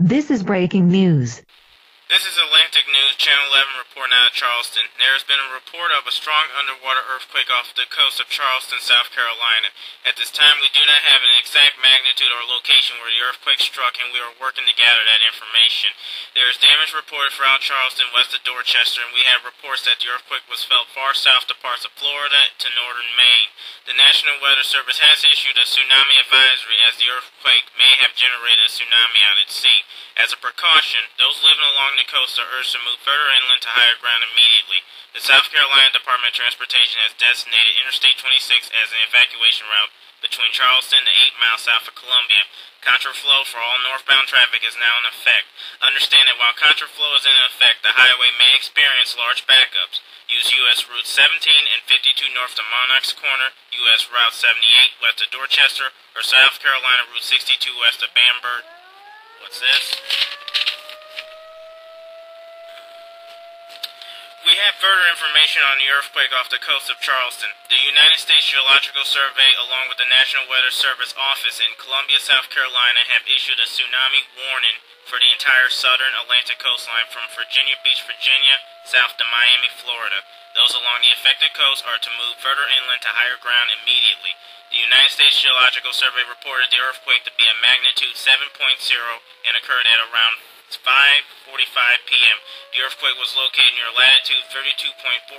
This is breaking news. This is Atlantic News, Channel 11 reporting out of Charleston. There has been a report of a strong underwater earthquake off the coast of Charleston, South Carolina. At this time, we do not have an exact magnitude or location where the earthquake struck, and we are working to gather that information. There is damage reported throughout Charleston, west of Dorchester, and we have reports that the earthquake was felt far south to parts of Florida to northern Maine. The National Weather Service has issued a Tsunami Advisory as the earthquake may have generated a tsunami out at sea. As a precaution, those living along the coast are urged to move further inland to higher ground immediately. The South Carolina Department of Transportation has designated Interstate 26 as an evacuation route between Charleston to 8 miles south of Columbia. Contraflow for all northbound traffic is now in effect. Understand that while contraflow is in effect, the highway may experience large backups. Use U.S. Route 17 and 52 north to Monarch's Corner, U.S. Route 78 west of Dorchester, or South Carolina Route 62 west of Bamberg. What's this? We have further information on the earthquake off the coast of Charleston. The United States Geological Survey, along with the National Weather Service office in Columbia, South Carolina, have issued a tsunami warning for the entire southern Atlantic coastline from Virginia Beach, Virginia, south to Miami, Florida. Those along the affected coast are to move further inland to higher ground immediately. The United States Geological Survey reported the earthquake to be a magnitude 7.0 and occurred at around 5:45 p.m. The earthquake was located near latitude 32.470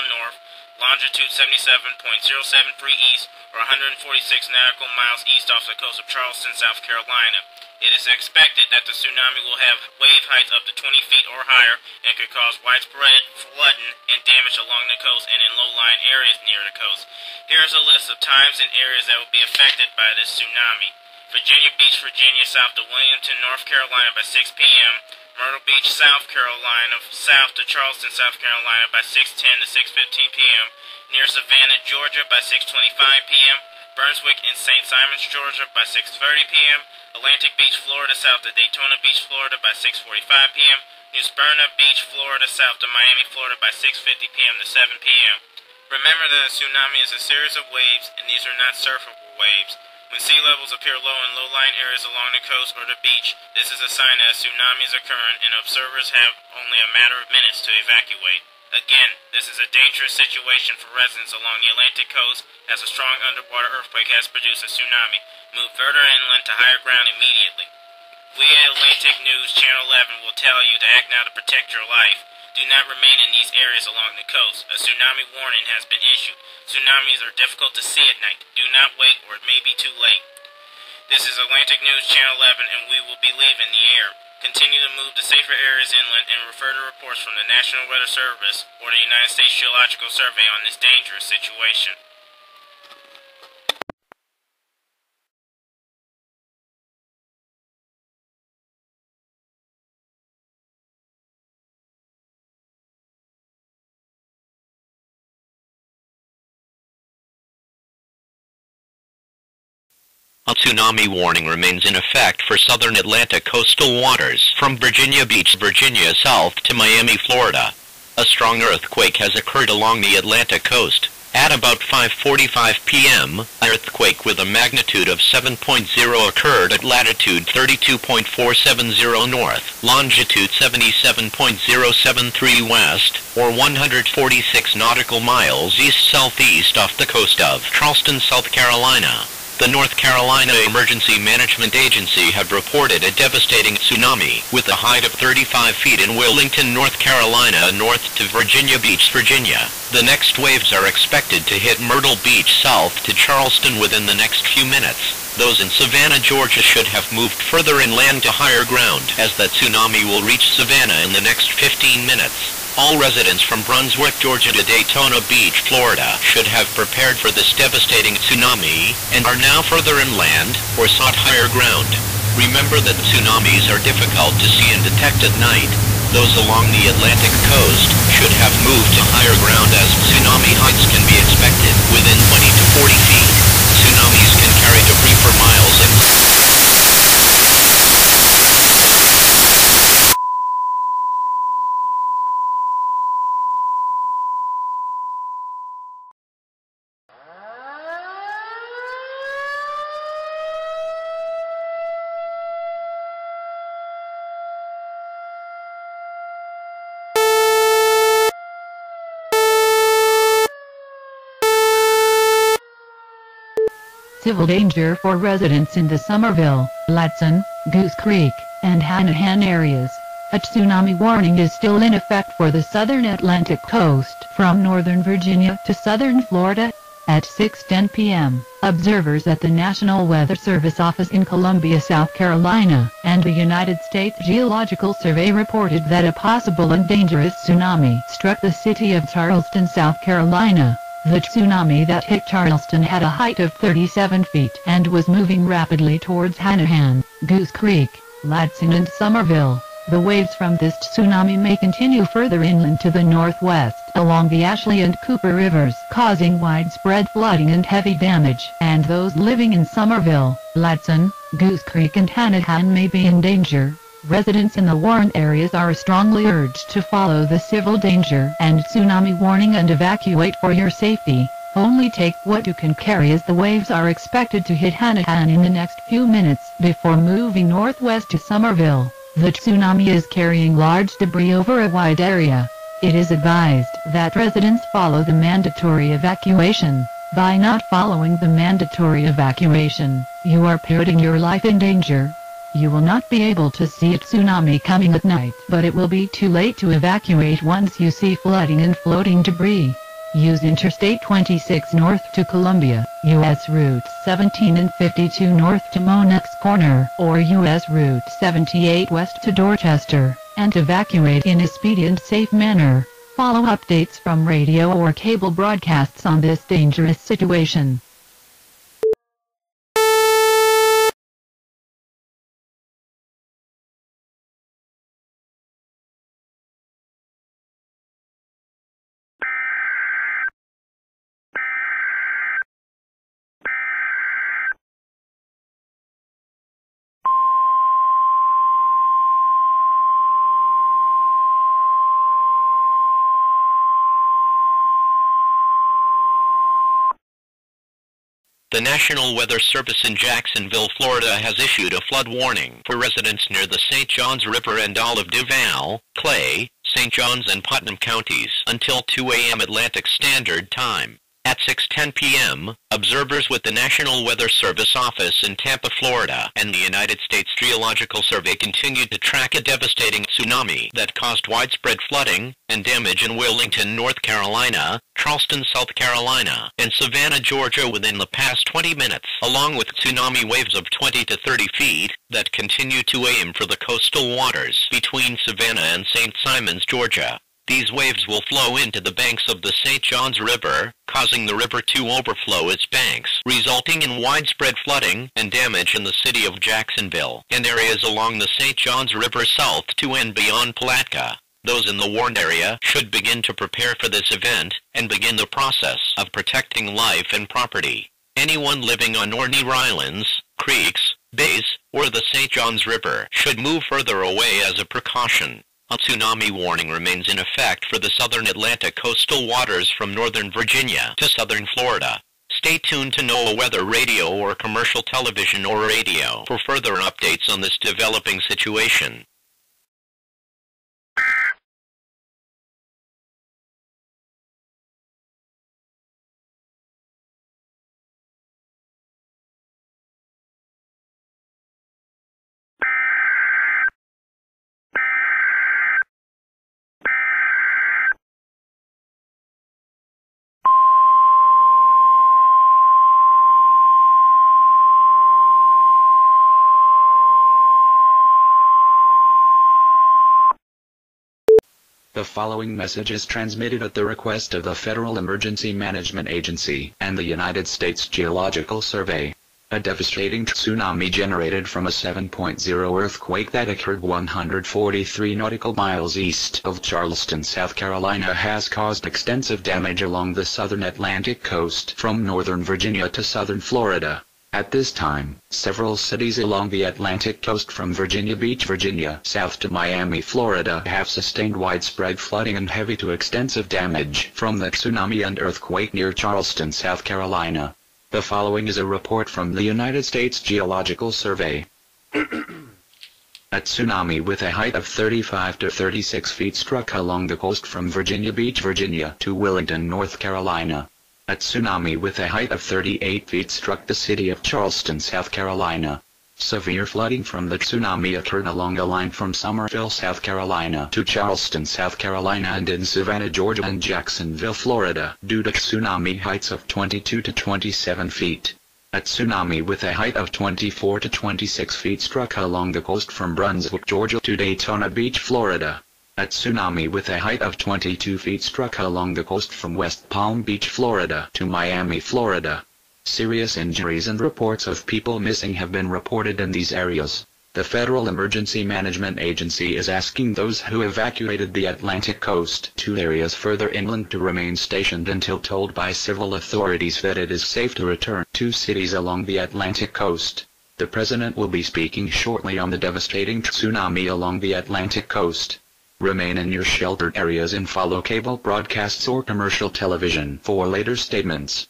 north, longitude 77.073 east, or 146 nautical miles east off the coast of Charleston, South Carolina. It is expected that the tsunami will have wave heights up to 20 feet or higher and could cause widespread flooding and damage along the coast and in low-lying areas near the coast. Here is a list of times and areas that will be affected by this tsunami. Virginia Beach, Virginia, south to Wilmington, North Carolina by 6 p.m. Myrtle Beach, South Carolina, south to Charleston, South Carolina by 6:10 to 6:15 p.m. Near Savannah, Georgia by 6:25 p.m. Brunswick and St. Simons, Georgia by 6:30 p.m. Atlantic Beach, Florida, south to Daytona Beach, Florida by 6:45 p.m. New Smyrna Beach, Florida, south to Miami, Florida by 6:50 p.m. to 7 p.m. Remember that a tsunami is a series of waves, and these are not surfable waves. When sea levels appear low in low-lying areas along the coast or the beach, this is a sign that a tsunami is occurring and observers have only a matter of minutes to evacuate. Again, this is a dangerous situation for residents along the Atlantic coast as a strong underwater earthquake has produced a tsunami. Move further inland to higher ground immediately. We at Atlantic News Channel 11 will tell you to act now to protect your life. Do not remain in these areas along the coast. A tsunami warning has been issued. Tsunamis are difficult to see at night. Do not wait or it may be too late. This is Atlantic News Channel 11 and we will be leaving the air. Continue to move to safer areas inland and refer to reports from the National Weather Service or the United States Geological Survey on this dangerous situation. A tsunami warning remains in effect for southern Atlantic coastal waters from Virginia Beach, Virginia, south to Miami, Florida. A strong earthquake has occurred along the Atlantic coast. At about 5:45 p.m., an earthquake with a magnitude of 7.0 occurred at latitude 32.470 north, longitude 77.073 west, or 146 nautical miles east-southeast off the coast of Charleston, South Carolina. The North Carolina Emergency Management Agency had reported a devastating tsunami with a height of 35 feet in Wilmington, North Carolina, north to Virginia Beach, Virginia. The next waves are expected to hit Myrtle Beach south to Charleston within the next few minutes. Those in Savannah, Georgia should have moved further inland to higher ground, as the tsunami will reach Savannah in the next 15 minutes. All residents from Brunswick, Georgia to Daytona Beach, Florida should have prepared for this devastating tsunami and are now further inland or sought higher ground. Remember that tsunamis are difficult to see and detect at night. Those along the Atlantic coast should have moved to higher ground as tsunami heights can be expected within 20 to 40 feet. Tsunamis can carry debris for miles inland. civil danger for residents in the Somerville, Latson, Goose Creek, and Hanahan areas. A tsunami warning is still in effect for the southern Atlantic coast from northern Virginia to southern Florida. At 6:10 p.m., observers at the National Weather Service office in Columbia, South Carolina, and the United States Geological Survey reported that a possible and dangerous tsunami struck the city of Charleston, South Carolina. The tsunami that hit Charleston had a height of 37 feet and was moving rapidly towards Hanahan, Goose Creek, Latson and Somerville. The waves from this tsunami may continue further inland to the northwest along the Ashley and Cooper rivers, causing widespread flooding and heavy damage, and those living in Somerville, Latson, Goose Creek and Hanahan may be in danger. Residents in the warned areas are strongly urged to follow the civil danger and tsunami warning and evacuate for your safety. Only take what you can carry as the waves are expected to hit Hanahan in the next few minutes before moving northwest to Somerville. The tsunami is carrying large debris over a wide area. It is advised that residents follow the mandatory evacuation. By not following the mandatory evacuation, you are putting your life in danger. You will not be able to see a tsunami coming at night, but it will be too late to evacuate once you see flooding and floating debris. Use Interstate 26 north to Columbia, U.S. Route 17 and 52 north to Monex Corner, or U.S. Route 78 west to Dorchester, and evacuate in a speedy and safe manner. Follow updates from radio or cable broadcasts on this dangerous situation. The National Weather Service in Jacksonville, Florida has issued a flood warning for residents near the St. Johns River and all of Duval, Clay, St. Johns and Putnam counties until 2 a.m. Atlantic Standard Time. At 6:10 p.m., observers with the National Weather Service office in Tampa, Florida, and the United States Geological Survey continued to track a devastating tsunami that caused widespread flooding and damage in Wilmington, North Carolina, Charleston, South Carolina, and Savannah, Georgia within the past 20 minutes, along with tsunami waves of 20 to 30 feet that continue to aim for the coastal waters between Savannah and St. Simons, Georgia. These waves will flow into the banks of the St. Johns River, causing the river to overflow its banks, resulting in widespread flooding and damage in the city of Jacksonville and areas along the St. Johns River south to and beyond Palatka. Those in the warned area should begin to prepare for this event and begin the process of protecting life and property. Anyone living on or near islands, creeks, bays, or the St. Johns River should move further away as a precaution. A tsunami warning remains in effect for the southern Atlantic coastal waters from northern Virginia to southern Florida. Stay tuned to NOAA Weather Radio or commercial television or radio for further updates on this developing situation. The following message is transmitted at the request of the Federal Emergency Management Agency and the United States Geological Survey. A devastating tsunami generated from a 7.0 earthquake that occurred 143 nautical miles east of Charleston, South Carolina has caused extensive damage along the southern Atlantic coast from northern Virginia to southern Florida. At this time, several cities along the Atlantic coast from Virginia Beach, Virginia, south to Miami, Florida have sustained widespread flooding and heavy to extensive damage from the tsunami and earthquake near Charleston, South Carolina. The following is a report from the United States Geological Survey. A tsunami with a height of 35 to 36 feet struck along the coast from Virginia Beach, Virginia to Wilmington, North Carolina. A tsunami with a height of 38 feet struck the city of Charleston, South Carolina. Severe flooding from the tsunami occurred along a line from Summerville, South Carolina to Charleston, South Carolina and in Savannah, Georgia and Jacksonville, Florida, due to tsunami heights of 22 to 27 feet. A tsunami with a height of 24 to 26 feet struck along the coast from Brunswick, Georgia to Daytona Beach, Florida. A tsunami with a height of 22 feet struck along the coast from West Palm Beach, Florida to Miami, Florida. Serious injuries and reports of people missing have been reported in these areas. The Federal Emergency Management Agency is asking those who evacuated the Atlantic coast to areas further inland to remain stationed until told by civil authorities that it is safe to return to cities along the Atlantic coast. The President will be speaking shortly on the devastating tsunami along the Atlantic coast. Remain in your sheltered areas and follow cable broadcasts or commercial television for later statements.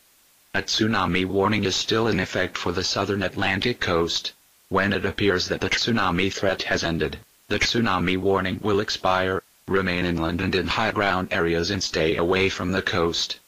A tsunami warning is still in effect for the southern Atlantic coast. When it appears that the tsunami threat has ended, the tsunami warning will expire. Remain inland and in high ground areas and stay away from the coast.